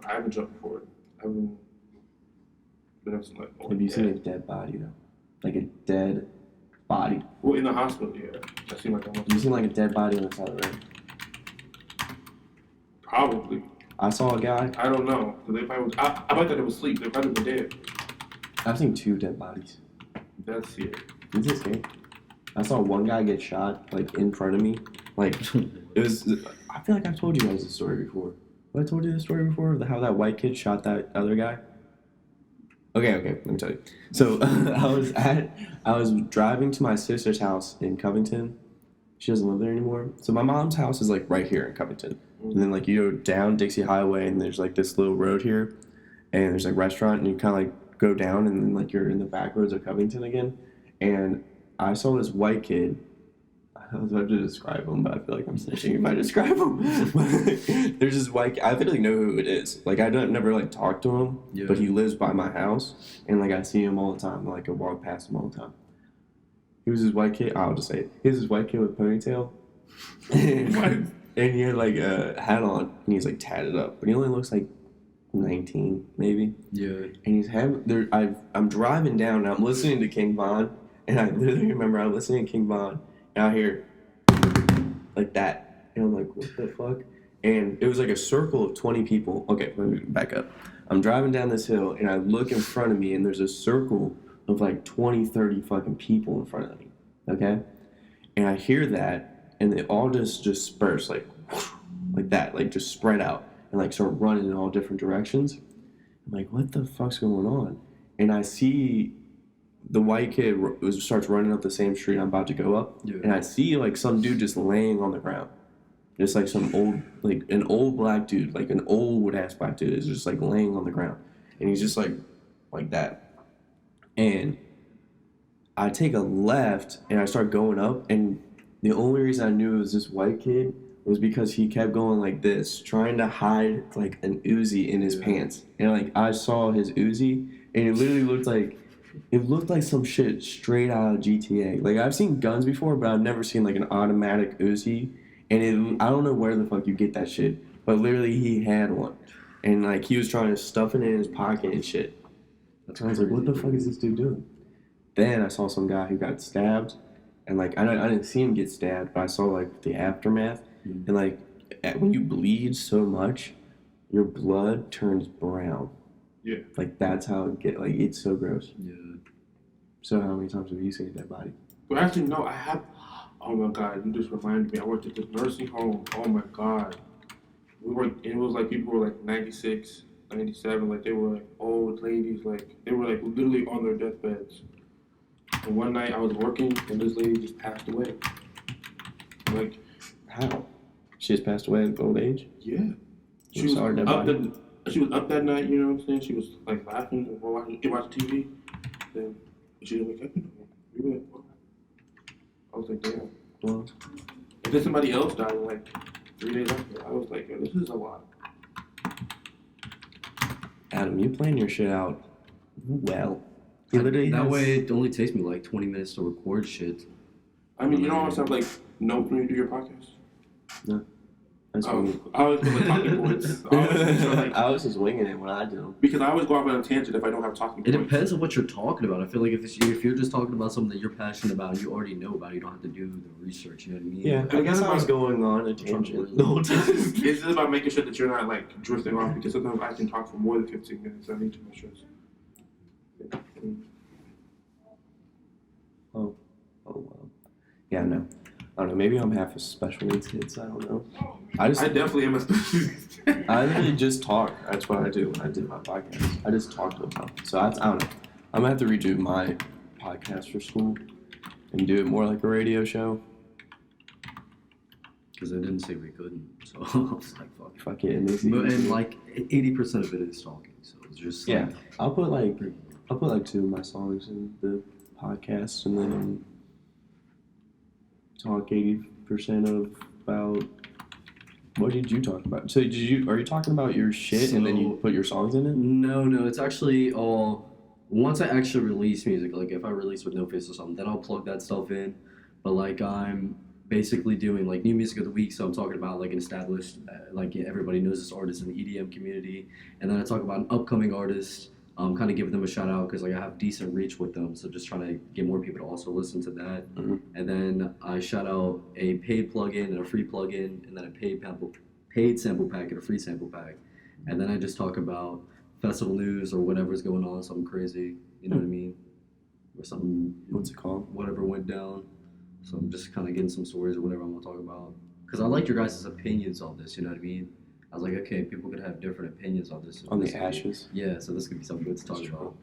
I haven't jumped before. I haven't been up to like. Have you seen a dead body though? Like a dead body. Well, in the hospital, yeah. I seen like almost. You seen like a dead body on the side of the road? Probably. I saw a guy. I don't know. They probably was, I bet that it was sleep. They probably were dead. I've seen 2 dead bodies. That's it. Is it scary? I saw one guy get shot like in front of me. Like it was. I feel like I've told you guys this story before. Have I told you this story before? How that white kid shot that other guy? Okay, let me tell you. So I was driving to my sister's house in Covington. She doesn't live there anymore. So my mom's house is like right here in Covington. And then like you go down Dixie Highway and there's like this little road here and there's like restaurant and you kind of like go down and then like you're in the back roads of Covington again. And I saw this white kid. I was about to describe him, but I feel like I'm snitching if I describe him. There's this white. I feel like know who it is. Like I don't never like talk to him, but he lives by my house, and like I see him all the time. Like I walk past him all the time. He was this white kid. I'll just say it. He was this white kid with a ponytail, and he had like a hat on, and he's like tatted up, but he only looks like 19 maybe. Yeah. And he's having there. I'm driving down, and I'm listening to King Von, and I literally remember I'm listening to King Von. And I hear like that, and I'm like, what the fuck? And it was like a circle of 20 people. Okay, let me back up. I'm driving down this hill, and I look in front of me, and there's a circle of like 20, 30 fucking people in front of me, okay? And I hear that, and they all just disperse, like that, like just spread out, and like start running in all different directions. I'm like, what the fuck's going on? And I see the white kid starts running up the same street I'm about to go up, and I see like some dude just laying on the ground, just like some old, like an old black dude, like an old ass black dude is just like laying on the ground, and he's just like that, and I take a left and I start going up, and the only reason I knew it was this white kid was because he kept going like this, trying to hide like an Uzi in his pants, and like I saw his Uzi, and it literally looked like some shit straight out of GTA. Like, I've seen guns before, but I've never seen, like, an automatic Uzi. And I don't know where the fuck you get that shit. But literally, he had one. And, like, he was trying to stuff it in his pocket and shit. And I was like, what the fuck is this dude doing? Then I saw some guy who got stabbed. And, like, I didn't see him get stabbed, but I saw, like, the aftermath. Mm-hmm. And, like, when you bleed so much, your blood turns brown. Yeah. Like, that's how it get. Like, it's so gross. Yeah. So how many times have you seen a dead body? Well, actually, no, I have. Oh my God, you just reminded me. I worked at this nursing home. Oh my God. We worked, and it was like people were like 96, 97, like they were like old ladies, like they were like literally on their deathbeds. And one night I was working, and this lady just passed away. Like, how? She just passed away at old age? Yeah. She was up that night, you know what I'm saying? She was like laughing and watching TV. Then she didn't wake up anymore. We were like, whoa. I was like, damn. Well, and then somebody else died in like 3 days after. I was like, yo, this is a lot. Adam, you plan your shit out well. That way it only takes me like 20 minutes to record shit. I mean, you don't always have like notes when you do your podcast? No. I always put like talking points. I was just winging it when I do. Because I always go off on a tangent if I don't have talking points. It depends on what you're talking about. I feel like if you're just talking about something that you're passionate about and you already know about it, you don't have to do the research, you know what I mean? Yeah, I guess I was going on a tangent the whole time. It's just about making sure that you're not like drifting off, because sometimes I can talk for more than 15 minutes. I need too much stress. Oh, wow. Yeah, no. I don't know, maybe I'm half a special needs kid, so I don't know. I definitely am a special needs kid. I literally just talk. That's what I do when I do my podcast. I just talk to them. So I don't know. I'm going to have to redo my podcast for school and do it more like a radio show. Because I didn't say we couldn't, so I was like, fuck it. And like 80% of it is talking, so it's just yeah. Like, I'll put like 2 of my songs in the podcast, and then talk 80% of about. What did you talk about? So are you talking about your shit and then you put your songs in it? No, it's actually all. Once I actually release music, like if I release with No Face or something, then I'll plug that stuff in. But like I'm basically doing like new music of the week. So I'm talking about like an established, like everybody knows this artist in the EDM community, and then I talk about an upcoming artist. Kind of giving them a shout out because like I have decent reach with them, so just trying to get more people to also listen to that. Mhm. And then I shout out a paid plugin and a free plugin, and then a paid sample pack and a free sample pack. And then I just talk about festival news or whatever's going on, something crazy. You know what I mean? Or something. What's it called? Whatever went down. So I'm just kind of getting some stories or whatever I'm gonna talk about. Because I liked your guys' opinions on this. You know what I mean? I was like, okay, people could have different opinions on this. On This the could be- ashes. Yeah, so this could be something good to talk That's true. about.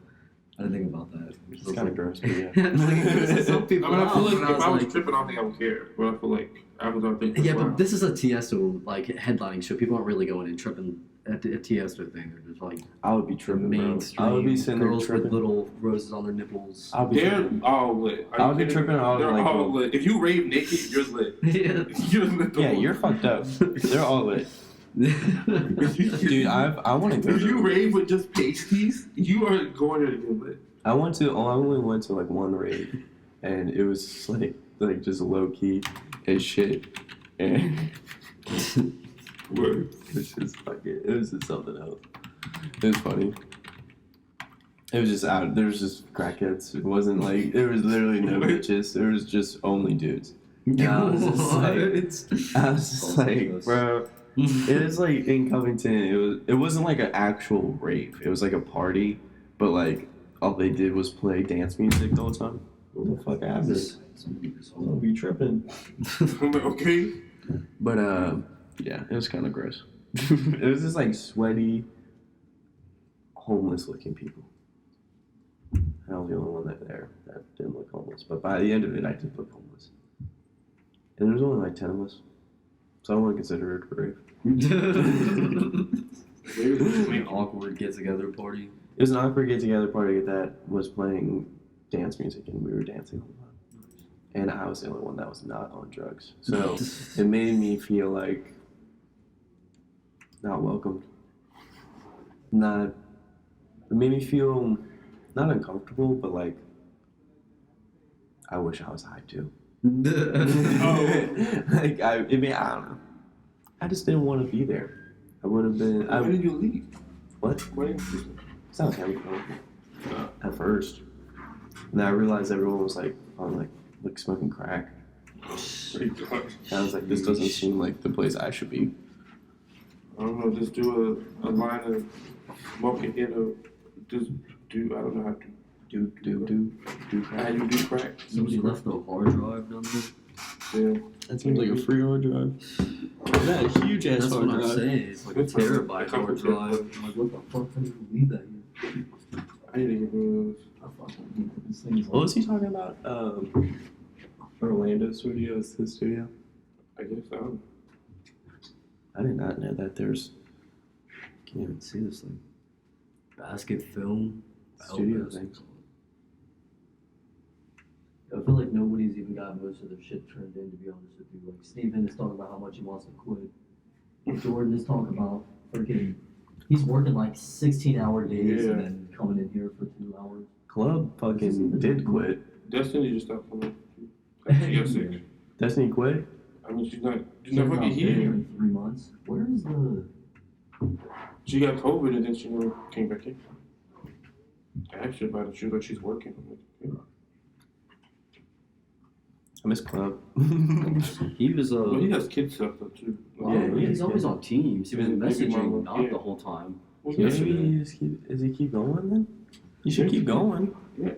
I didn't think about that. It's kind of gross, but yeah. Some I people. mean, I feel like but if I was like, tripping, I don't think I would care. But I feel like I was out thinking, yeah, wow. but this is a Tiesto like headlining show. People aren't really going and tripping at the Tiesto thing. They're just like I would be tripping, bro. mainstream I would be sitting there girls with tripping. little roses on their nipples. I'll be They're tripping. all lit. Are you I'll be kidding tripping me? all They're like- all lit. If you rave naked, you're lit. Yeah. You're lit. Yeah, you're fucked up. They're all lit. Dude, I want to go. If you To, rave with just pasties, you are going there to get lit. I only went to like one rave, and it was just like just low key as shit, and Word. it was just fucking. It was just something else. It was funny. It was just out. There was just crackheads. It wasn't like there was literally no bitches. There was just only dudes. Yeah, I was just like, bro. It is like in Covington. It wasn't like an actual rave. It was like a party, but like all they did was play dance music the whole time. What the fuck happened? I'll be tripping. I'm like, okay. But yeah, it was kind of gross. It was just like sweaty, homeless-looking people. I was the only one there that didn't look homeless. But by the end of it, I did look homeless. And there was only like 10 of us. So I wouldn't consider it a rave. An awkward get together party. It was an awkward get-together party that was playing dance music, and we were dancing all the time. And I was the only one that was not on drugs. So it made me feel like not welcomed. It made me feel not uncomfortable, but like I wish I was high too. Like I don't know. I just didn't want to be there. I would have been. Why did you leave? What? Why didn't you leave? It's not heavy at first. And then I realized everyone was like on like smoking crack. And I was like, this doesn't seem like the place I should be. I don't know, just do a line of smoking, just do, I don't know how to Do how crack. you do crack. Somebody left a hard drive down there. Yeah. That seems like a free hard drive. That huge ass That's hard what I'm drive. saying. It's like a Good for you. terabyte Come hard for you. drive. I'm like, what the fuck can you leave that here? I need to get rid of those. I fucking hate these things. What was he talking about? Orlando studio is his studio. I guess I don't know. I did not know that there's Can't even see this thing. Basket film. studio Basket. things. I feel like nobody's even got most of their shit turned in, to be honest with you. Like, Steven is talking about how much he wants to quit. Jordan is talking about freaking. He's working like 16-hour days Yeah. and then coming in here for 2 hours. Club fucking did quit. Destiny just stopped coming. She got sick. Destiny quit? I mean, she's not She's fucking not been here here. in 3 months. Where is the. She got COVID and then she never came back in. I asked her about it. She was like, she's working. I'm like, yeah. I miss Club. He was Well, he has kid stuff though too. Yeah, he's always on Teams. He was Maybe messaging Mama, not yeah. the whole time. Well, Maybe yesterday. he just does he keep going then? You should keep going. Yeah.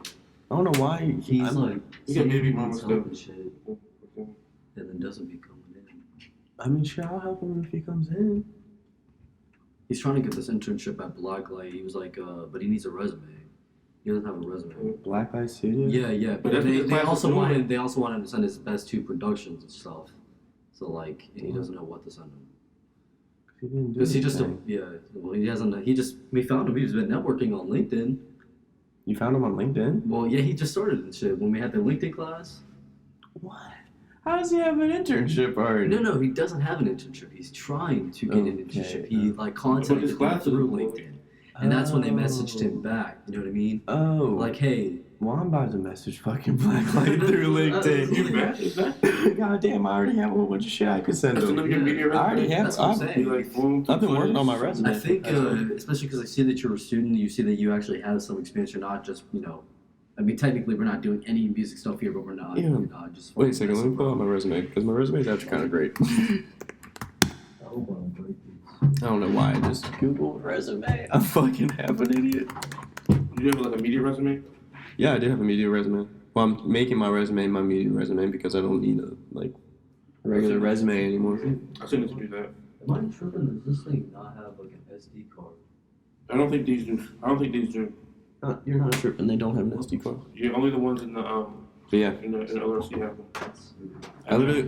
I don't know why. He's I'm- like, You got baby saying mama he's stuff. helping shit, and then doesn't be coming in. I mean, sure, I'll help him if he comes in. He's trying to get this internship at Blacklight. He was like, but he needs a resume. He doesn't have a resume. Blacklight Studio? Yeah, But but that's what they, the they class is also doing. wanted to send his best 2 productions and stuff. So like, and he doesn't know what to send him. He didn't do Because he just anything. well he hasn't we found him. He's been networking on LinkedIn. You found him on LinkedIn? Well, yeah, he just started and shit when we had the LinkedIn class. What? How does he have an internship already? No, he doesn't have an internship. He's trying to get an Okay, internship. He like contacted his him classes through were- LinkedIn, and that's when they messaged him back. You know what I mean? Oh. Like, hey, Well, I'm about to message fucking Blacklight through You LinkedIn. mad? Is that? God damn, I already have a whole bunch of shit I could send That's them. another media I already resume. have. That's what I'm I've, saying. Be like, boom, I've been working on my resume. I think, especially because I see that you're a student, you see that you actually have some experience. You're not just, I mean, technically, we're not doing any music stuff here, but we're not. Yeah. We're not just. Wait a second, let me pull out my resume because my resume is actually kind of great. I hope I don't break these. I don't know why I just Googled resume. I'm fucking half an idiot. Do you have like a media resume? Yeah, I do have a media resume. Well, I'm making my resume my media resume because I don't need a regular resume anymore. I still need to do that. Am I tripping? Does this thing not have like an SD card? I don't think these do. You're not tripping. They don't have an SD card. Yeah, only the ones in the But yeah, in the LRC have them.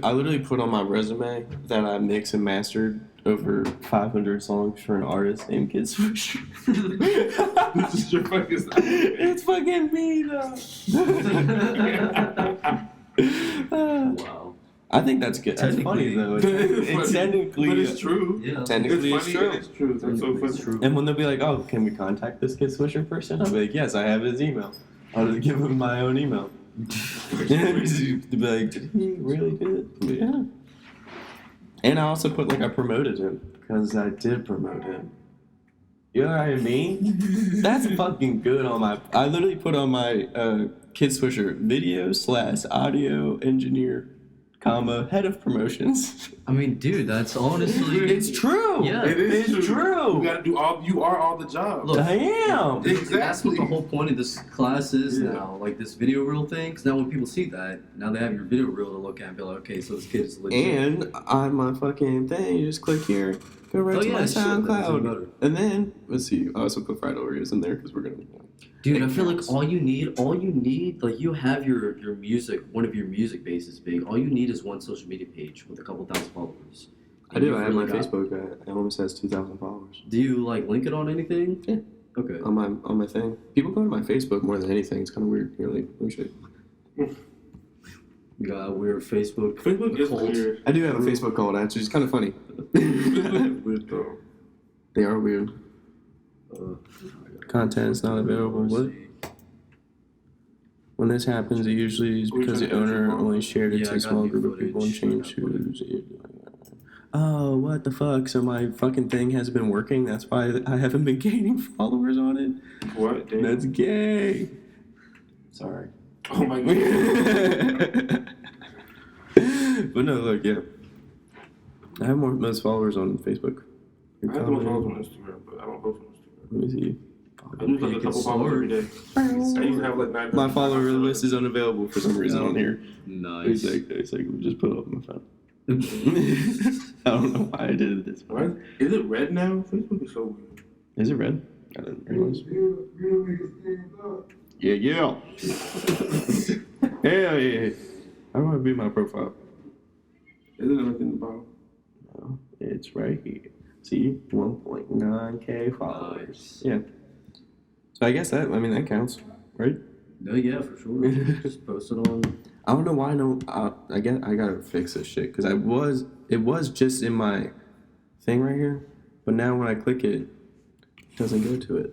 I literally put on my resume that I mixed and mastered over 500 songs for an artist named Kid Switch. This is your fucking. It's fucking me though. Wow. I think that's good. That's funny though. It's technically, but it's true. Yeah. technically It's it's funny true. and it's true. That's so It's funny. true. And when they'll be like, "Oh, can we contact this Kid Swisher person?" I'll be like, "Yes, I have his email." I'll just give him my own email. They'll be like, "Did he really do it?" Yeah. And I also put I promoted him because I did promote him. You know what I mean? That's fucking good on my. I literally put on my Kid Swisher video / audio engineer, head of promotions. I mean, dude, that's honestly. It's true. Yeah. It is It's true. You gotta do all. You are all the jobs. Look, I am. That's what the whole point of this class is Yeah. now, like this video reel thing. Because now when people see that, now they have your video reel to look at and be like, okay, so this kid is legit. And on my fucking thing, you just click here, go right to my shit, that's even SoundCloud, better. and then let's see. I also put fried Oreos in there because we're gonna. Dude, I It feel like counts. all you need, like you have your music, one of your music bases big. All you need is one social media page with a couple thousand followers. I do. You've I have my really got- Facebook. It almost has 2,000 followers Do you like link it on anything? Yeah. Okay. on my thing. People go to my Facebook more than anything. It's kind of weird. You're like, oh shit. We got a weird Facebook. Facebook is cult. weird. I do have a Facebook cult actually. It's kind of funny. Weird though. They are weird. Uh, Content is not available. What? When this happens, it usually is because the owner only shared it Yeah, to I a got small new group of people and footage. changed who's. Oh, what the fuck? So my fucking thing hasn't been working. That's why I haven't been gaining followers on it. What? Damn. That's gay. Sorry. Oh my god. But no, look, yeah. I have most followers on Facebook. I have the most followers on Instagram, but I don't post on Instagram. Let me see. I lose like a couple followers every day. I used to have like 9. My follower list is unavailable for some reason on here. Nice. It's like just put it up on my phone. I don't know why I did this. What? Is it red now? Facebook is so weird. Is it red? I didn't realize. Yeah, yeah. Hell yeah. How do I view my profile? Is it anything about? No, it's right here. See, 1.9K followers. Nice. Yeah. So I guess that counts, right? No, yeah, for sure. Just post it on. I don't know why I gotta fix this shit because it was just in my thing right here, but now when I click it, it doesn't go to it.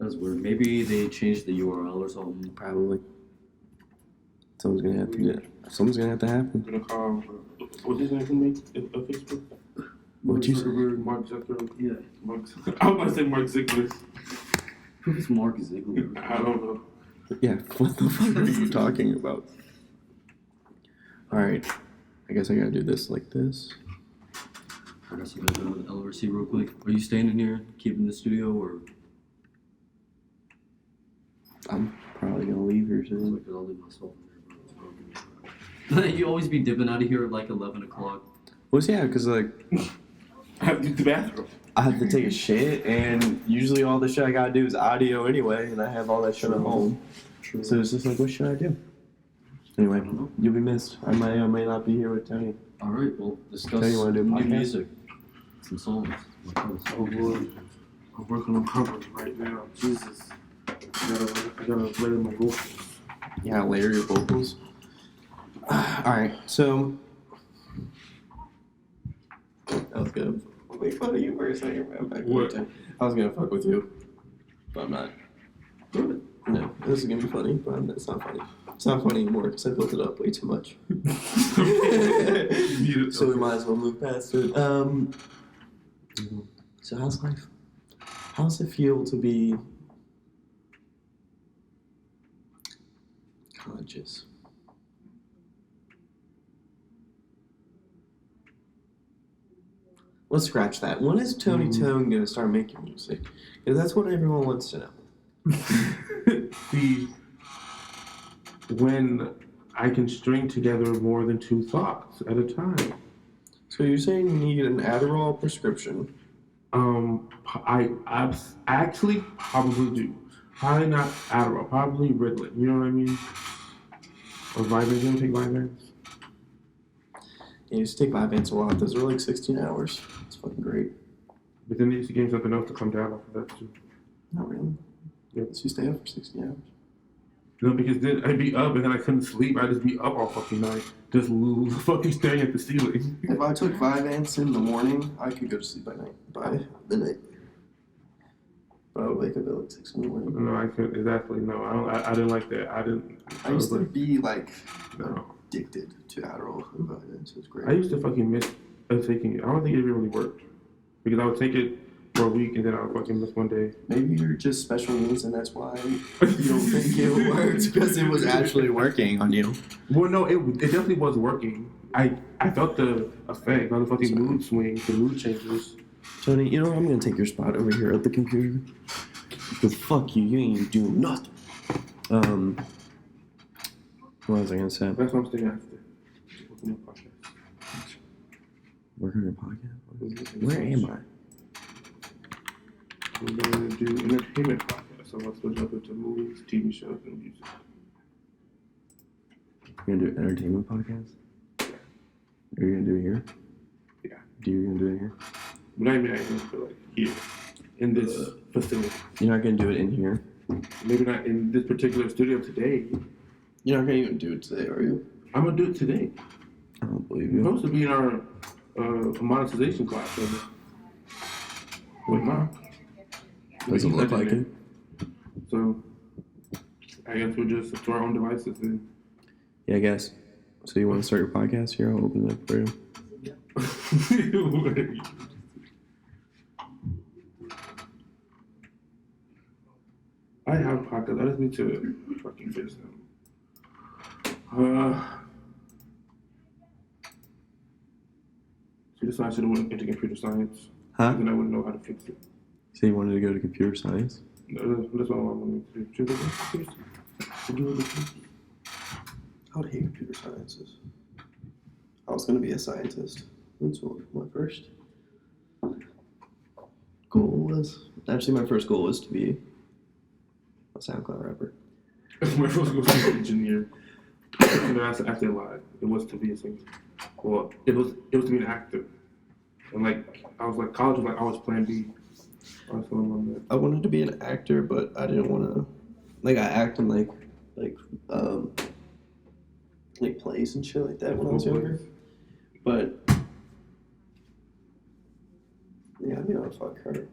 That's weird. Maybe they changed the URL or something. Probably. Something's gonna have to do. Something's gonna have to happen. I'm gonna call. What's his name from me? A Facebook? What'd you say? Mark Zuckerberg. Yeah. Mark. I was about to say Mark Ziegler. Who's Mark Ziegler? I don't know. Yeah. What the fuck are you talking about? All right. I guess I gotta do this like this. I guess I gotta go to the LRC real quick. Are you staying in here, keeping the studio, or? I'm probably gonna leave here soon. Like, I'll leave myself in there. You always be dipping out of here at like 11 o'clock. Well, yeah, because like I have to use the bathroom. I have to take a shit, and usually all the shit I gotta do is audio anyway, and I have all that shit at home. True. So it's just like, what should I do? Anyway, you'll be missed. I may or may not be here with Tony. All right, well, discuss Tell you wanna do a new podcast? music. Some songs. Oh Lord, I'm working on covers right now. Jesus, I gotta layer my vocals. Yeah, layer your vocals. Alright, so. I was gonna make fun of you for a second, man. What? I was gonna fuck with you, but I'm not. No, this is gonna be funny, but it's not funny. It's not funny anymore because I built it up way too much. So we might as well move past it. So how's life? How's it feel to be conscious? Let's scratch that. When is Tony Tone gonna start making music? Because that's what everyone wants to know. See, when I can string together more than 2 thoughts at a time. So you're saying you need an Adderall prescription? I actually probably do. Probably not Adderall, probably Ritalin. You know what I mean? Or Vyvanse. You don't take Vyvanse? Yeah, you used to take Vyvanse a lot. Those are like 16 hours. It's fucking great. But then they used to give me something else to come down off of that too. Not really. Yeah. So you stay up for 16 hours. No, because then I'd be up and then I couldn't sleep. I'd just be up all fucking night, just fucking staring at the ceiling. If I took Vyvanse in the morning, I could go to sleep by midnight. But I would wake up at like 6 in the morning. No, I couldn't. Exactly. No, I didn't like that. I used to be like no. addicted to Adderall and Vyvanse. It was great. I used to fucking miss taking it. I don't think it really worked because I would take it for a week and then I would fucking miss one day. Maybe you're just special needs and that's why you don't think it worked because it was actually working on you. Well, no, it definitely was working. I felt the effect on the fucking mood swings, the mood changes. Tony, you know what? I'm gonna take your spot over here at the computer. Because fuck you, you ain't doing nothing. What was I gonna say? That's what I'm saying after. Working on podcast. Working on a podcast? Where am I? We're going to do entertainment podcast. So let's switch up into movies, TV shows, and music. You're gonna do an entertainment podcast? Are you gonna do it here? Yeah. You're gonna do it here? But not even like here, in this facility. You're not gonna do it in here? Maybe not in this particular studio today. You're not gonna even do it today, are you? I'm gonna do it today. I don't believe We're you. supposed to be in our monetization class. With Mark. Does it look like it? So, I guess we'll just to our own devices and. Yeah, I guess. So you want to start your podcast here? I'll open it up for you. I have a podcast. I just need to fucking fix them. So this I should have went into computer science. Huh? Then I wouldn't know how to fix it. So you wanted to go to computer science? No, that's what I wanted to do. I would hate computer sciences. I was going to be a scientist. That's what my first goal was. Actually, my first goal was to be a SoundCloud rapper. My first goal was to be an engineer. No, I said a lie. It was to be a singer. Well, it was to be an actor. And like I was like college was like always plan B. I was going on that. I wanted to be an actor, but I didn't want to. Like I act in like plays and shit like that when I was younger. But yeah, I mean, I'll fuck her.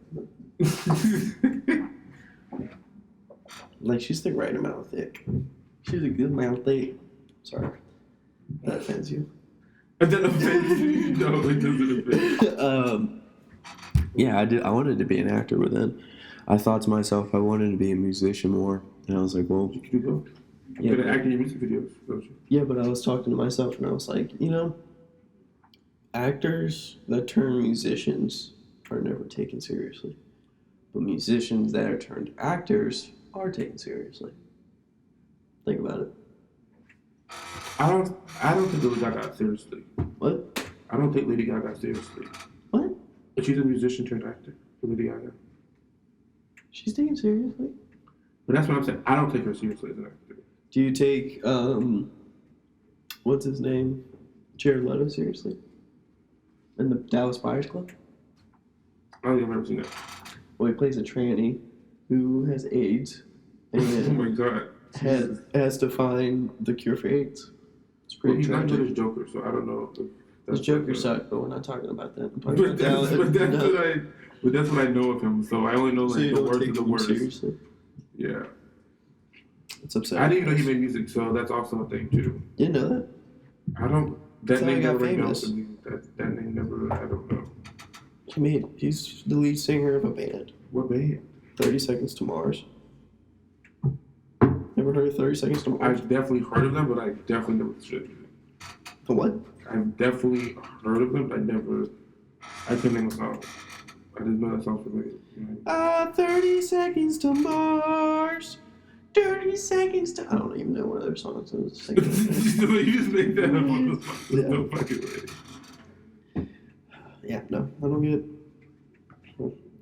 Like she's the right amount of thick. She's a good amount of thick. Sorry, that offends you. That offends you? No, it doesn't offend. Yeah, I did. I wanted to be an actor, but then I thought to myself, I wanted to be a musician more, and I was like, well, You can do both. Yeah, You're gonna act in your music videos, don't you? yeah, but I was talking to myself, and I was like, you know, actors that turn musicians are never taken seriously, but musicians that are turned actors are taken seriously. Think about it. I don't take Lady Gaga seriously. What? I don't take Lady Gaga seriously. What? But she's a musician turned actor. Lady Gaga. She's taken seriously? But that's what I'm saying. I don't take her seriously as an actor. Do you take, what's his name? Jared Leto seriously? In the Dallas Buyers Club? I don't think I've ever seen that. Well, he plays a tranny who has AIDS Oh and my god. has to find the cure for AIDS. It's Well, pretty he's not good tragic. as Joker, so I don't know if His that's Joker like a- sucked, but we're not talking about that. I'm But talking that's, about but that's what I know of him, so I only know So like you the don't worst take of the him worst. seriously? Yeah. It's upsetting. I didn't even know he made music, so that's also a thing too. Didn't know that. I don't. That's That how he name got never rang famous. bells to me. That name never. I don't know. He's the lead singer of a band. What band? 30 Seconds to Mars. Never heard of 30 Seconds to Mars? I've definitely heard of them, but I definitely never listened to them. The what? I've definitely heard of them, but I couldn't name a song. I just know that sounds familiar. You know? 30 Seconds to Mars. 30 Seconds to... I don't even know one of their songs. You just made that up on the spot. There's no fucking way. Yeah, no, I don't get it.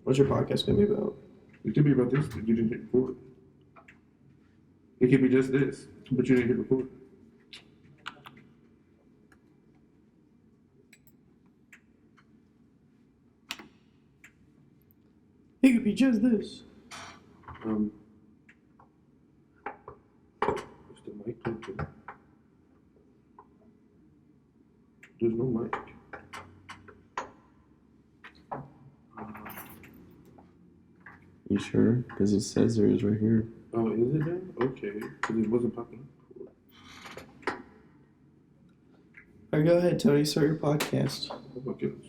What's your podcast going to be about? It could be about this, but you didn't hit record. It could be just this, but you didn't hit record. It could be just this. What's the mic connected? There's no mic. You sure? Because it says there is right here. Oh, is it then? Okay, because it wasn't popping up. All right, go ahead, Tony. Start your podcast. Oh my goodness.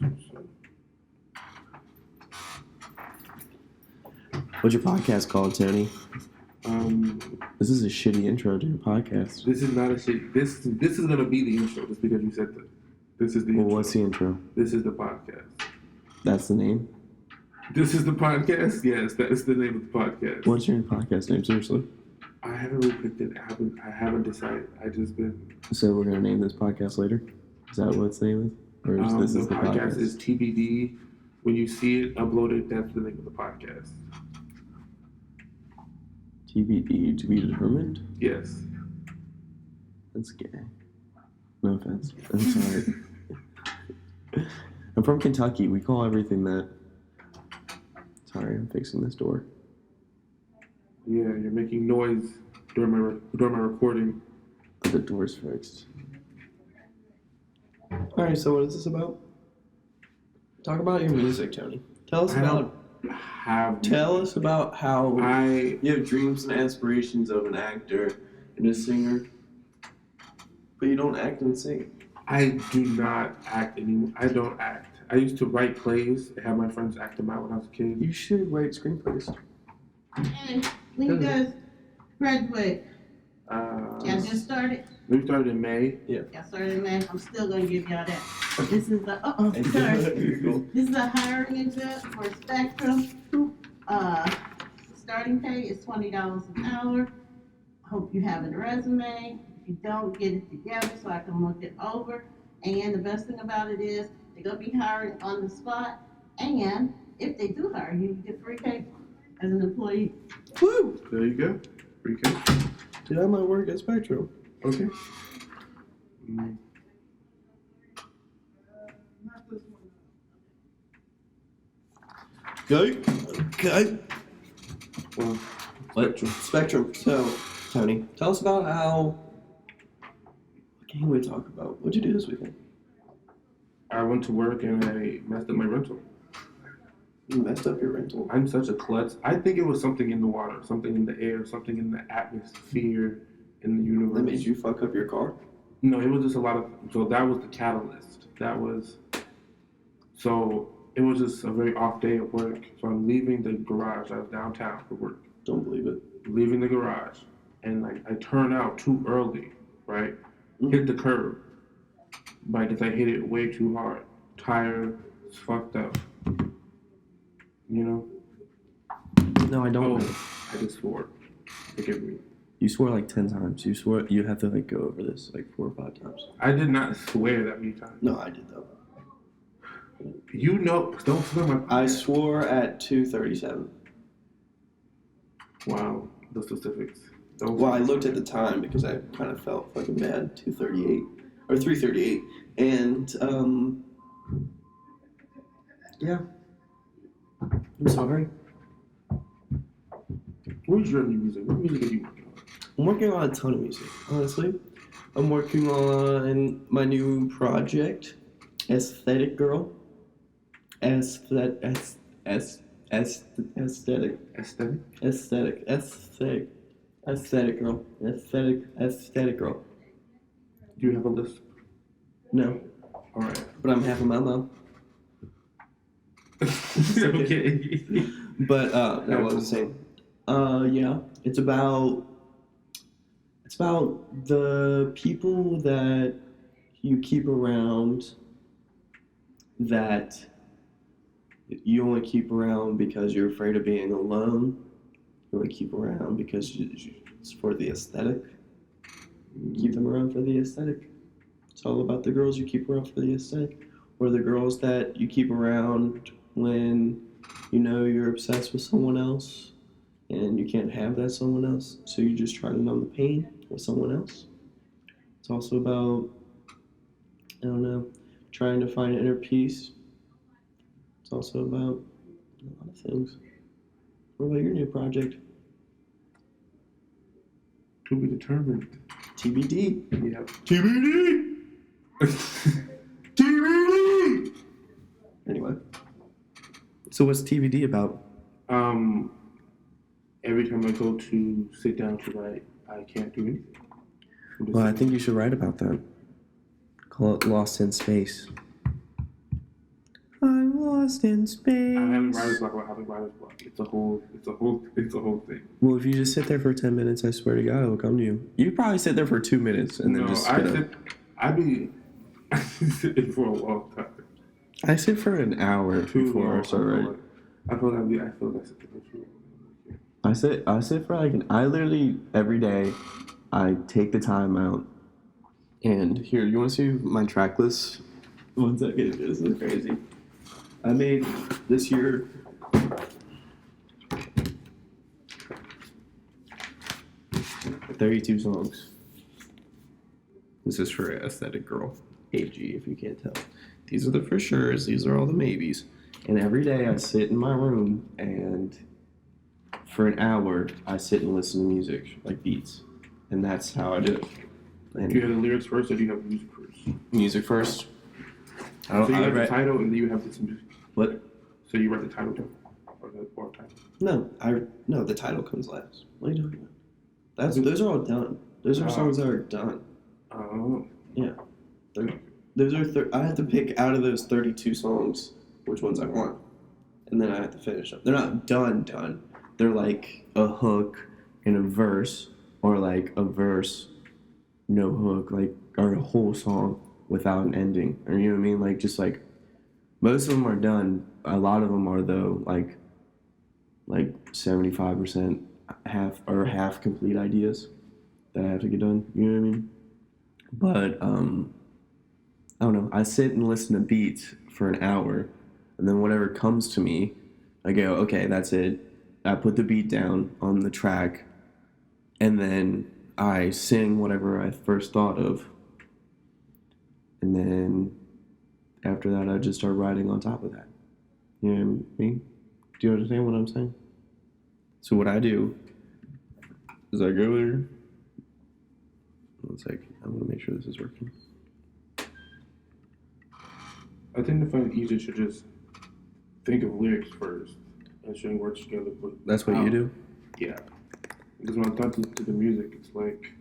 What's your podcast called, Tony? This is a shitty intro to your podcast. This is not a shit. This is gonna be the intro just because you said that. This is the Well, intro. what's the intro? This is the podcast. That's the name? This is the podcast? Yes, that is the name of the podcast. What's your podcast name, seriously? I haven't really picked it. I haven't decided. I just been. So we're going to name this podcast later? Is that what its name is? Or is this the the podcast is TBD. When you see it uploaded, that's the name of the podcast. TBD, to be determined? Yes. That's gay. No offense. I'm sorry. I'm from Kentucky. We call everything that. Sorry, I'm fixing this door. Yeah, you're making noise during my recording. The door's fixed. Alright, so what is this about? Talk about your music, Tony. Tell us about how you have dreams and aspirations of an actor and a singer, but you don't act and sing. I do not act anymore. I don't act. I used to write plays and have my friends act them out when I was a kid. You should write screenplays. And when you guys graduate, Uh, y'all just started? We started in May. Y'all started in May. I'm still gonna give y'all that. This is the sorry. This is a hiring exam for Spectrum. Starting pay is $20 an hour. Hope you have a resume. If you don't, get it together so I can look it over. And the best thing about it is they're gonna be hiring on the spot. And if they do hire you, you get free cable as an employee. Woo! There you go. Pretty good. Dude, I might work at Spectrum. Okay. Okay. Well, What? Spectrum. So, Tony, tell us about how. What can we talk about? What'd you do this weekend? I went to work and I messed up my rental. You messed up your rental. I'm such a klutz. I think it was something in the water, something in the air, something in the atmosphere, in the universe. That made you fuck up your car? No, it was just a lot of. So that was the catalyst. So it was just a very off day at work. So I'm leaving the garage. I was downtown for work. Don't believe it. Leaving the garage, and like I turn out too early, right? Hit the curb. But because I hit it way too hard. Tire is fucked up. You know? No, I don't. Oh, I just swore. Forgive me. You swore like 10 times. You swore you have to like go over this like 4 or 5 times. I did not swear that many times. No, I did though. You know, don't swear my. I swore at 2:37. Wow, the specifics. Don't Well, I swear. looked at the time because I kind of felt fucking bad. 2:38 or 3:38, and yeah. I'm sorry. Where's your new music? What music are you working on? I'm working on a ton of music, honestly. I'm working on my new project, Aesthetic Girl. Aesthetic. Aesthetic? Aesthetic girl. Aesthetic girl. Do you have a list? No, All right. but I'm half a memo. Okay. But no, what was I saying? Yeah, it's about the people that you keep around that you only keep around because you're afraid of being alone. You only keep around because it's for the aesthetic. Keep them around for the aesthetic. It's all about the girls you keep around for the aesthetic, or the girls that you keep around when you know you're obsessed with someone else and you can't have that someone else, so you just try to numb the pain with someone else. It's also about, I don't know, trying to find inner peace. It's also about a lot of things. What about your new project? To be determined. TBD. Yeah. TBD. TBD. Anyway. So what's TBD about? Every time I go to sit down to write, I can't do anything. Well, I think you should write about that. Call it Lost in Space. I'm lost in space. I haven't writer's block about having writer's block. It's a whole thing. Well, if you just sit there for 10 minutes, I swear to God, it will come to you. You probably sit there for 2 minutes and then just spit up. I be sitting for a long time. I sit for an hour before I start writing. I feel like I sit there for too long. I sit for like I literally every day I take the time out and here, you want to see my track list? 1 second, this is crazy. I made this year 32 songs. This is for Aesthetic Girl, AG, if you can't tell. These are the for sures, these are all the maybes. And every day I sit in my room and for an hour I sit and listen to music, like beats. And that's how I do it. And Do you have the lyrics first or do you have music first? music first. So you have the title and then you have some music. What? So you write the title down? Or the title? No, the title comes last. What are you talking about? Those are all done. Those are songs that are done. Oh. Yeah. Those are I have to pick out of those 32 songs which ones I want. And then I have to finish them. They're not done. They're like a hook and a verse, or like a verse, no hook, like, or a whole song without an ending. Or you know what I mean? Like, just like, most of them are done. A lot of them are, though, like 75% half complete ideas that I have to get done. You know what I mean? But, I don't know. I sit and listen to beats for an hour, and then whatever comes to me, I go, okay, that's it. I put the beat down on the track, and then I sing whatever I first thought of. And then after that, I just start writing on top of that. You know what I mean? Do you understand what I'm saying? So what I do is I go there. 1 second. I'm going to make sure this is working. I tend to find it easier to just think of lyrics first and string words together. But That's what you do? Yeah. Because when I talk to the music, it's like...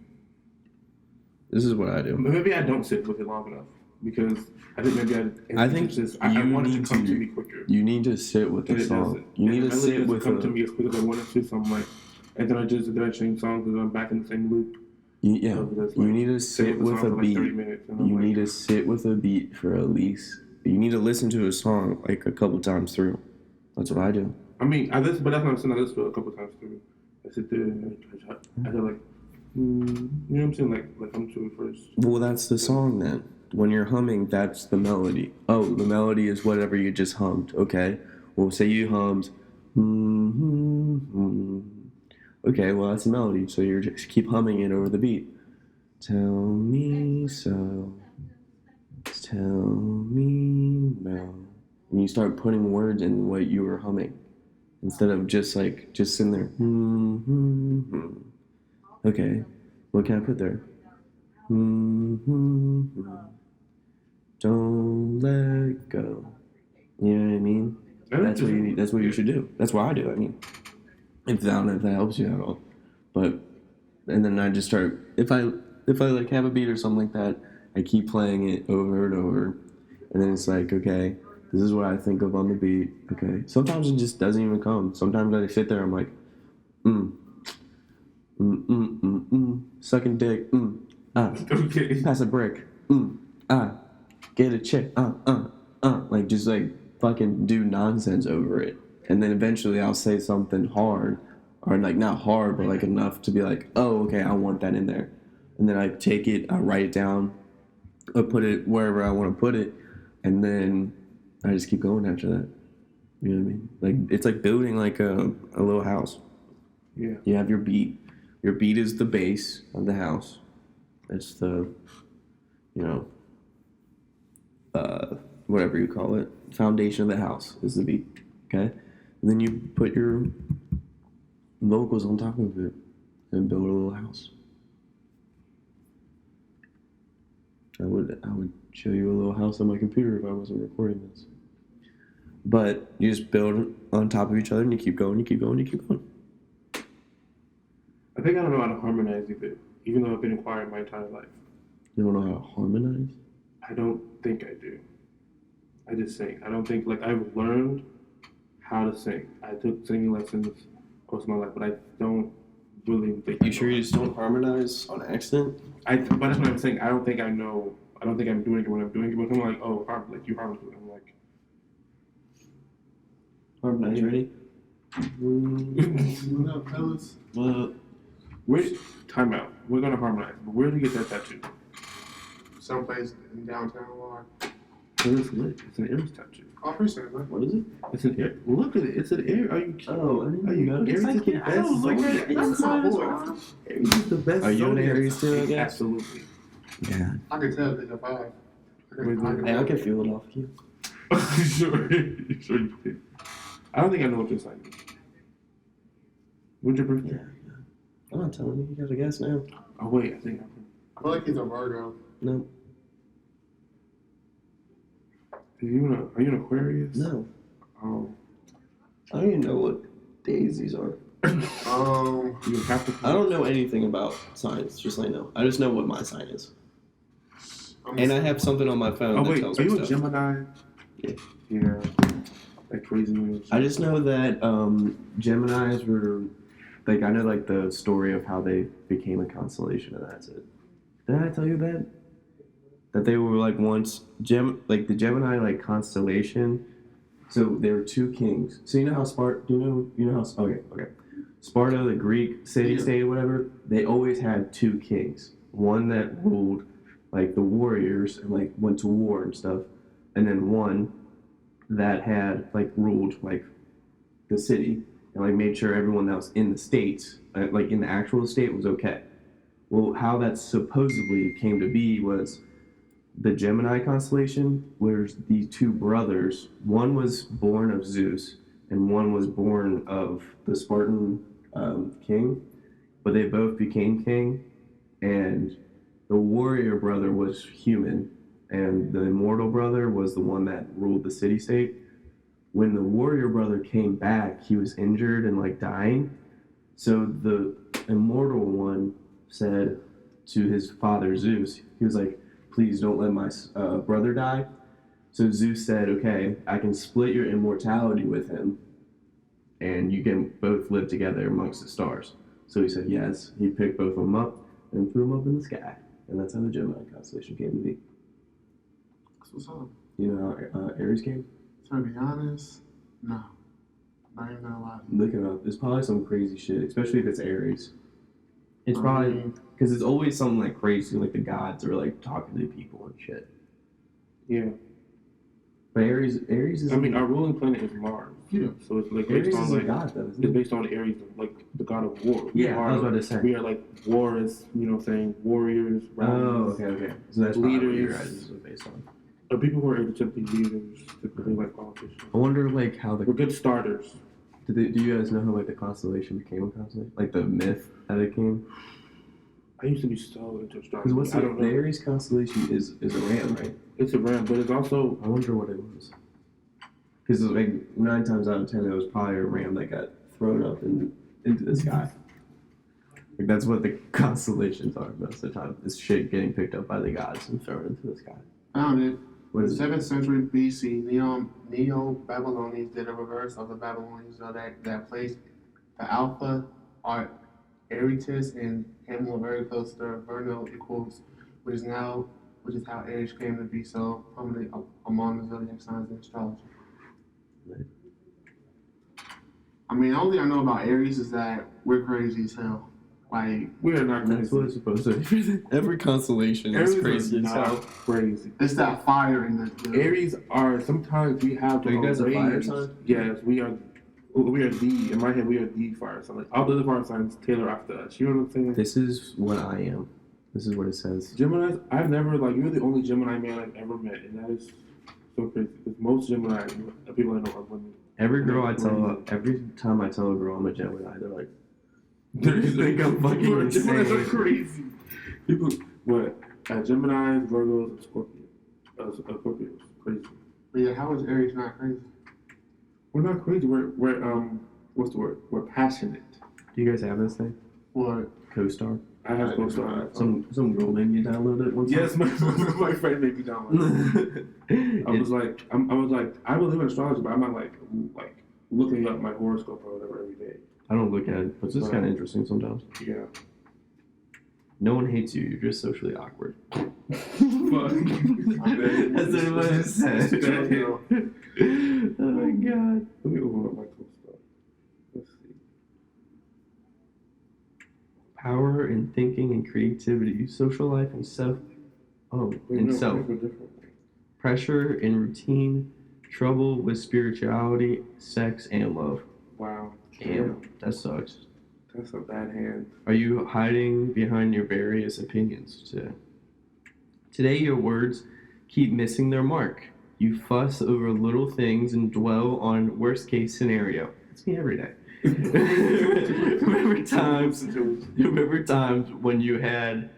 This is what I do. Maybe I don't sit with it long enough. Because I think maybe I think I want it to come to me quicker. You need to sit with the song. You need to sit with come to me as quick as I want it to, so I'm like... And then I change songs and I'm back in the same loop. You need to sit with a beat. You need to sit with a beat for at least... You need to listen to a song like a couple times through. That's what I do. I mean, but that's what I'm saying. I listen to it a couple times through. I sit there and I go like, you know what I'm saying? Like I'm to it first. Well, that's the song then. When you're humming, that's the melody. Oh, the melody is whatever you just hummed. Okay. Well, say you hummed. Okay, well, that's the melody. So you just keep humming it over the beat. Tell me so. Tell me no. And you start putting words in what you were humming instead of just sitting there. Okay, what can I put there? Don't let go. You know what I mean? That's what you need. That's what you should do. That's what I do. I mean, I don't know if that helps you at all, but and then I just start if I like have a beat or something like that, I keep playing it over and over, and then it's like, okay, this is what I think of on the beat. Okay, sometimes it just doesn't even come. Sometimes I sit there, I'm like, sucking dick, Okay. pass a brick, get a chick, like just like fucking do nonsense over it, and then eventually I'll say something hard, or like not hard, but like enough to be like, oh, okay, I want that in there, and then I take it, I write it down, I put it wherever I want to put it, and then I just keep going after that. You know what I mean? Like it's like building like a little house. Yeah. You have your beat. Your beat is the base of the house. It's the, whatever you call it, foundation of the house is the beat. Okay, and then you put your vocals on top of it and build a little house. I would show you a little house on my computer if I wasn't recording this. But you just build on top of each other and you keep going, you keep going, you keep going. I think I don't know how to harmonize either, even though I've been in choir my entire life. You don't know how to harmonize? I don't think I do. I just sing. I don't think, like, I've learned how to sing. I took singing lessons most of my life, but I don't really think. You sure you just don't harmonize on accident? But that's what I'm saying. I don't think I know. I don't think I'm doing it when I'm doing it. But I'm like, oh, like you harmonize. I'm like, Harmonize, ready? What up, fellas? Well, time out. We're gonna harmonize. But where did you get that tattoo? Someplace in downtown Lamar. It's lit. It's an Aries tattoo. Oh, I appreciate it, man. what is it? It's an air. Look at it. It's an air. Are you kidding? Oh, I didn't Are you know. Aries is the best. That's my boy. Aries is the best. Are you an zodiac Aries too, I sign. guess? Absolutely. Yeah. I can tell that you're five. Hey, I can feel it off you. Sure you did. I don't think I know what your sign is. When's your birthday? Yeah. I'm not telling you. You gotta guess now. Oh wait, I think I feel like he's a Virgo. No. are you an Aquarius? No. Oh. I don't even know what days these are. You have to. I don't know anything about signs, just so I know. I just know what my sign is. And I have something on my phone Oh that wait, tells are me you stuff. a Gemini? Yeah. Yeah. That crazy news. I just know that Geminis were, like, I know, like, the story of how they became a constellation, and that's it. Did I tell you that? That they were, like, once, the Gemini, like, constellation, so there were two kings. So you know how okay. Sparta, the Greek city-state or whatever, they always had two kings. One that ruled, like, the warriors and, like, went to war and stuff, and then one that had like ruled like the city and like made sure everyone that was in the states, like in the actual state, was okay. Well, how that supposedly came to be was the Gemini constellation, where these two brothers, one was born of Zeus and one was born of the Spartan king, but they both became king, and the warrior brother was human and the immortal brother was the one that ruled the city-state. When the warrior brother came back, he was injured and like dying. So the immortal one said to his father Zeus, he was like, please don't let my brother die. So Zeus said, okay, I can split your immortality with him and you can both live together amongst the stars. So he said yes. He picked both of them up and threw them up in the sky. And that's how the Gemini constellation came to be. What's up? You know how Aries came? To be honest, no. Not even gonna lie. Look it up. There's probably some crazy shit, especially if it's Aries. It's probably because it's always something like crazy, like the gods are like talking to people and shit. Yeah. But Aries is. I mean, our ruling planet is Mars. Yeah. So it's like Aries based on is a like god, though, isn't it's it? based on Aries, like the god of war. Yeah, I was about to say. We are like war is, saying warriors. Oh, riders, okay. So that's probably what your leaders. guys' is based on. Or people who are able to be leaders, typically like politicians. I wonder, like, how We're good starters. do you guys know how like the constellation became a constellation? Like the myth that it came? I used to be so into Because astrology. what's I don't the know. Aries constellation is a ram, right? It's a ram, but it's also I wonder what it was. Because like 9 times out of 10, it was probably a ram that got thrown up into the sky. Like that's what the constellations are most of the time. Is shit getting picked up by the gods and thrown into the sky. Found it. What In is it? 7th century BC, Neo-Babylonians did a reverse of the Babylonians that placed the Alpha Aritus and Hamlet very close to the vernal equals, which is how Aries came to be so prominent among the zodiac signs in astrology. Right. I mean, the only thing I know about Aries is that we're crazy as hell. Like, We are not That's what crazy. it's supposed to be. Every constellation is Aries crazy is as not hell. crazy. it's that fire in the Aries are sometimes we have. Are you guys a fire rage. sign? Yes, we are. We are the in my head. We are the fire sign. Like all the other fire signs tailor after us. You know what I'm saying? This is what I am. This is what it says. Gemini's. I've never like you're the only Gemini man I've ever met, and that is so crazy. Because most Gemini people I know are women. Every time I tell a girl I'm a Gemini, they're like, They think I'm fucking Geminis are insane. crazy. People, what? Geminis, Virgos, and Scorpios. Scorpios, crazy. But yeah, how is Aries not crazy? We're not crazy. We're what's the word? We're passionate. do you guys have this thing? What? Co-star? I have I close do to not. Some girl made me download it one time. Yes, my friend made me download. I was like, I believe in astrology, but I'm not like looking up my horoscope or whatever every day. I don't look at it, but it's just kind of interesting sometimes. Yeah. No one hates you. You're just socially awkward. Fuck. That's what it said. Oh my god. Let me open up my cool stuff. Let's see. Power in thinking and creativity, social life and self. Oh, Wait, and no, self. different. Pressure in routine, trouble with spirituality, sex, and love. Wow. Damn, that sucks. That's a bad hand. Are you hiding behind your various opinions today? Today, your words keep missing their mark. You fuss over little things and dwell on worst case scenario. That's me every day. remember times when you have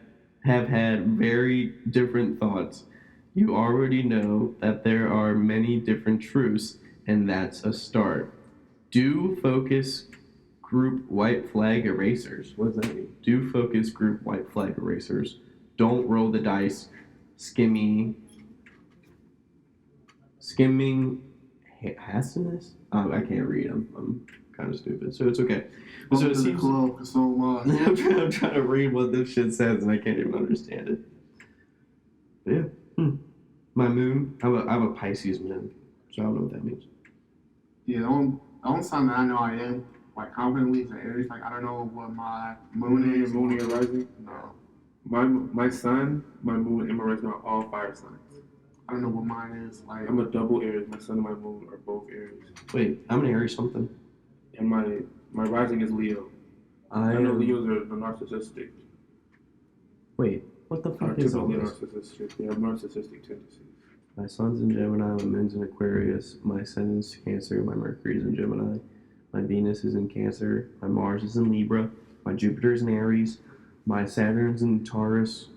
had very different thoughts. You already know that there are many different truths, and that's a start. Do focus group white flag erasers. What does that mean? Do focus group white flag erasers. Don't roll the dice. Skimming hastiness? I can't read. I'm kind of stupid, so it's okay. So Welcome it to the seems club for so much. I'm trying to read what this shit says, and I can't even understand it. But yeah. My moon, I have a Pisces moon, so I don't know what that means. Yeah, the only sign that I know I am, like, confidently is an Aries. Like, I don't know what my moon is. Moon and rising. No. My sun, my moon, and my rising are all fire signs. I don't know what mine is. Like, I'm a double Aries. My sun and my moon are both Aries, Wait, I'm an Aries something. and my rising is Leo. I know Leos are the narcissistic. Wait, what the Are fuck is all typically this? narcissistic. They have narcissistic tendencies. My sun's in Gemini, my moon's in Aquarius, my ascendant's Cancer, my Mercury's in Gemini, my Venus is in Cancer, my Mars is in Libra, my Jupiter's in Aries, my Saturn's in Taurus,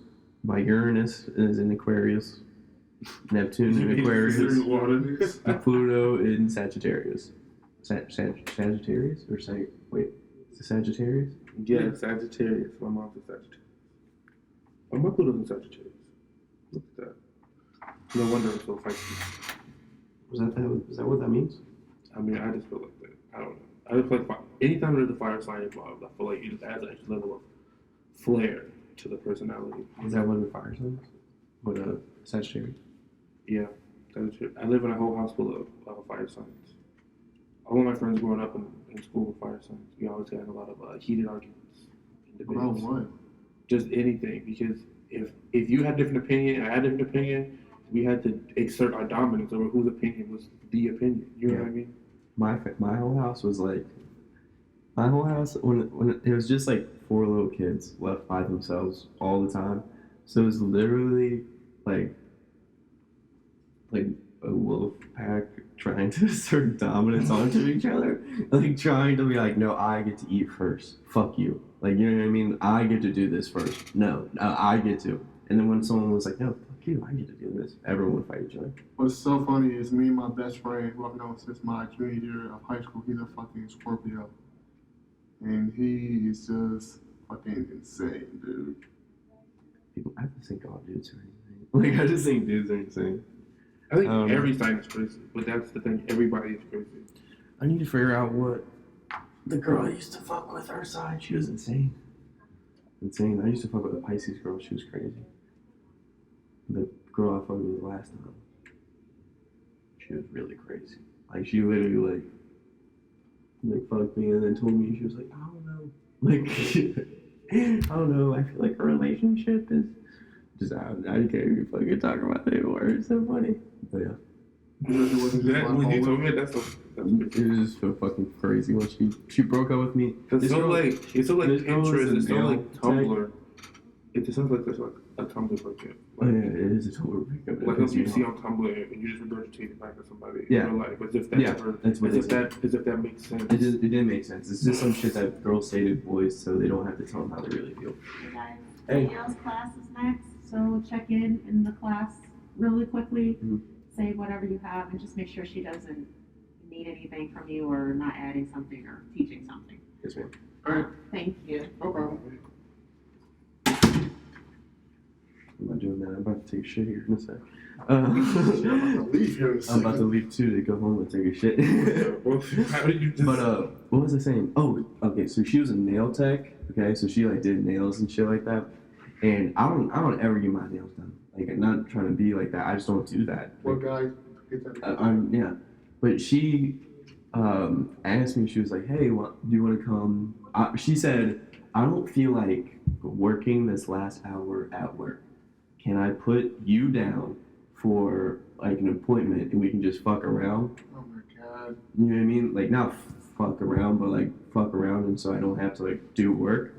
my Uranus is in Aquarius, Neptune in Aquarius, my Pluto in Sagittarius. Sagittarius? Or wait, is it Sagittarius? Yeah, Sagittarius. My mom's a Sagittarius. Oh, my Pluto's in Sagittarius. Look at that. No wonder I'm so feisty. Is that what that means? I mean, I just feel like that. I don't know. I just feel like anytime there's a fire sign involved, I feel like it just adds an extra level of flair to the personality. Is that what the fire sign is? What a Sagittarius? Yeah, Sagittarius. I live in a whole house full of fire signs. All of my friends growing up in school were fire signs. We always had a lot of heated arguments and about debates. what? Just anything, because if you had a different opinion and I had a different opinion, we had to exert our dominance over whose opinion was the opinion. You know what I mean? My whole house was like, when it was just like 4 little kids left by themselves all the time. So it was literally like a wolf pack trying to assert dominance onto each other, like trying to be like, no, I get to eat first. Fuck you. Like, you know what I mean? I get to do this first. No, I get to. And then when someone was like, no, fuck you, I get to do this, everyone would fight each other. What's so funny is me and my best friend, who I've known since my junior year of high school, he's a fucking Scorpio. And he is just fucking insane, dude. People, I just think all dudes are insane. Like, I just think dudes are insane. I think every side is crazy, but that's the thing. Everybody is crazy. I need to figure out what the girl I used to fuck with her side. She was insane. Insane. I used to fuck with a Pisces girl. She was crazy. The girl I fucked with last time. She was really crazy. Like, she literally, like fucked me and then told me, she was like, I don't know. Like, I don't know. I feel like a relationship is just, I can't even fucking talk about it anymore. It's so funny. But yeah. When you told me that's It was just so fucking crazy when she broke up with me. it's so like Pinterest, it's so nail like Tumblr. It just sounds like there's like a Tumblr breakup. Oh yeah, it is a total breakup. Like what you see on Tumblr and you just regurgitate it back to somebody Yeah. in real life, as if that That's what as if that makes sense. it didn't make sense. It's just some shit that girls say to boys so they don't have to tell them how they really feel. Hey guys, Hey. Danielle's class is next, so check in the class really quickly. Mhm. Say whatever you have and just make sure she doesn't need anything from you or not adding something or teaching something. Yes, ma'am. Alright, Thank you. no problem. I'm not doing that. I'm about to take a shit here in a sec. I'm about to leave here in a I'm about to second. leave too to go home and take a shit. How did you just? But what was I saying? Oh, okay. So she was a nail tech. Okay, so she like did nails and shit like that. And I don't ever get my nails done. Like, I'm not trying to be like that. I just don't do that. What guy? Get that. Yeah. But she asked me. She was like, "Hey, do you want to come?" She said, "I don't feel like working this last hour at work. Can I put you down for like an appointment and we can just fuck around?" Oh my god. You know what I mean? Like, not fuck around, but like fuck around, and so I don't have to like do work.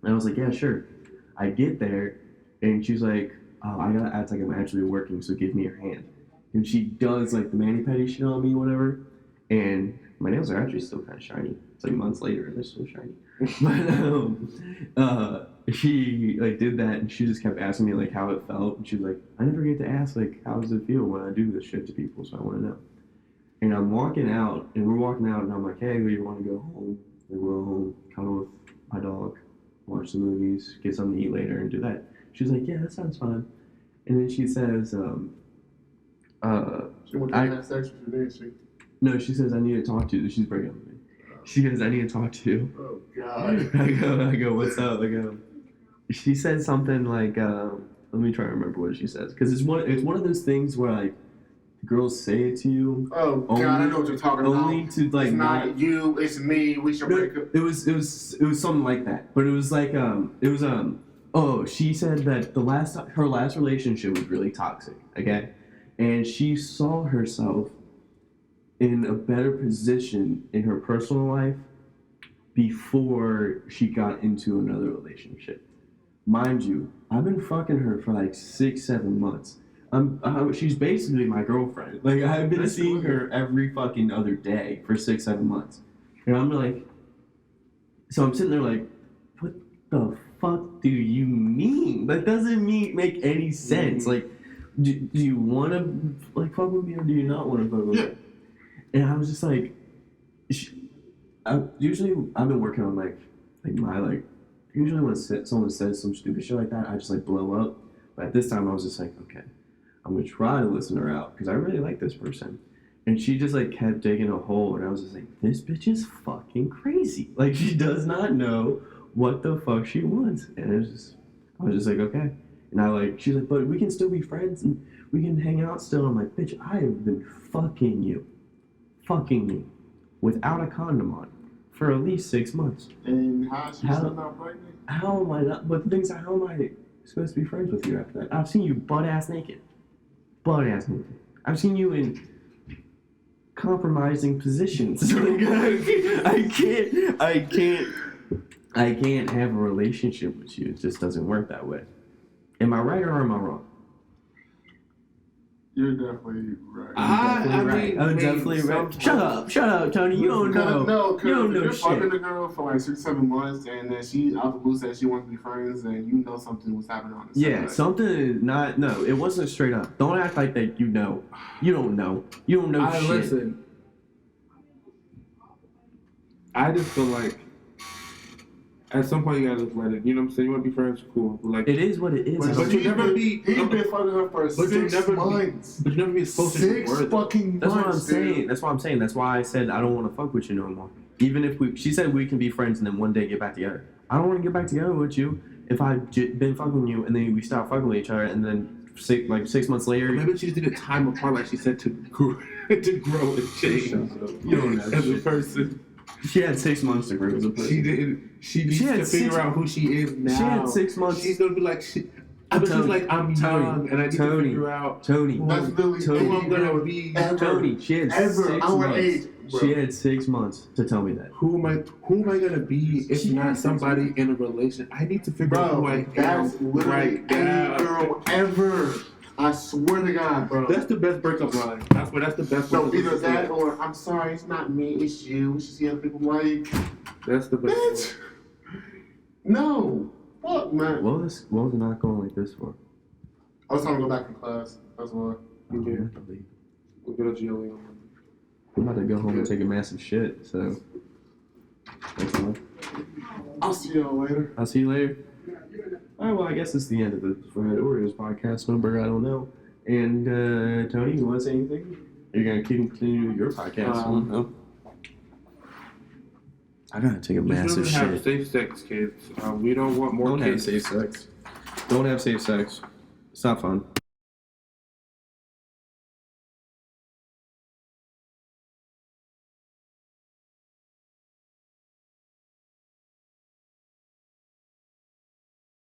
And I was like, yeah, sure. I get there, and she's like, oh, I gotta act like I'm actually working, so give me your hand. And she does like the mani-pedi shit on me, whatever. And my nails are actually still kind of shiny. It's like months later, and they're still shiny. But she like did that, and she just kept asking me like how it felt. And she was like, I never get to ask like how does it feel when I do this shit to people, so I want to know. And I'm walking out, and we're walking out, and I'm like, hey, we want to go home. We go home, cuddle with my dog, watch some movies, get something to eat later, and do that. She's like, yeah, that sounds fun. And then she says, She wanted to I- have sex with you, didn't she? no, she says, I need to talk to you. She's breaking up with me. She goes, I need to talk to you. Oh god. I go, what's up? I go, she said something like, let me try to remember what she says. Because it's one of those things where, like, girls say it to you Oh god, I know what you're talking only about. to, like, It's not you, it's me. We should break up. It was something like that. But it was like, oh, she said that her last relationship was really toxic, okay? And she saw herself in a better position in her personal life before she got into another relationship. Mind you, I've been fucking her for like 6-7 months. She's basically my girlfriend. Like, I've been seeing her every fucking other day for 6-7 months. And I'm like, so I'm sitting there like, what the fuck do you mean? That doesn't make any sense. Like, do you want to like fuck with me or do you not want to fuck with me? Yeah. And I was just like, usually I've been working on usually when someone says some stupid shit like that, I just like blow up. But at this time I was just like, okay, I'm gonna try to listen her out because I really like this person. And she just like kept digging a hole, and I was just like, this bitch is fucking crazy. Like, she does not know what the fuck she wants. And I was just like, okay. And she's like, but we can still be friends and we can hang out still. I'm like, bitch, I have been fucking you without a condom on for at least 6 months. And how is she still not pregnant? How am I not? But the thing is, how am I supposed to be friends with you after that? I've seen you butt ass naked. I've seen you in compromising positions. Like, I can't have a relationship with you. It just doesn't work that way. Am I right or am I wrong? You're definitely right. I'm definitely right. Shut up, Tony. You don't know. No, You don't know you're fucking shit. the girl for like 6-7 months, and then she out the blue said she wants to be friends, and you know something was happening on the Yeah, side. something is not. No, it wasn't straight up. Don't act like that. You know. You don't know. You don't know shit. Listen. I just feel like at some point you gotta just let it. You know what I'm saying? You want to be friends, cool. But like, It is what it is. But you'll never be. He's been fucking her for But you'll 6 never months. But you never be as close as you 6 were. though. fucking That's what I'm months, saying. dude. That's what I'm saying. That's why I said I don't want to fuck with you no more. Even if she said we can be friends and then one day get back together. I don't want to get back together with you if I've been fucking you and then we stop fucking with each other and then 6 months later. Maybe she just did a time apart, like she said, to grow, to grow and change. You don't know as a shit. person. She had 6 months to grow as a person. She didn't. She needs had to figure 6 out who she is now. She had 6 months. She's gonna be like, but she's like, I'm young and I need to figure out Tony. That's literally who I'm gonna ever, be. ever, Tony. She had ever 6 our months. age. Bro. She had 6 months to tell me that. Who am I gonna be if She not has somebody in a relation? I need to figure out who I Bro, that's am literally right any now. girl ever. I swear to God, bro. That's the best breakup line. That's the best. No, breakup either line. that or I'm sorry, it's not me, it's you. We should see other people like, That's the best. bitch. No. Fuck, man. What was it not going like this for? I was trying to go back to class. That's why. one. Okay. We'll go to GLE. I'm about to go home and take a massive shit, so. Thanks, man. I'll see y'all later. I'll see you later. Alright, well, I guess it's the end of the Fried Oreos podcast. Number, I don't know. And, Tony, you want to say anything? You're going to continue your podcast? No. I gotta take a massive Just remember to shit. have safe sex, kids. We don't want more Don't have kids. safe sex. Don't have safe sex. It's not fun.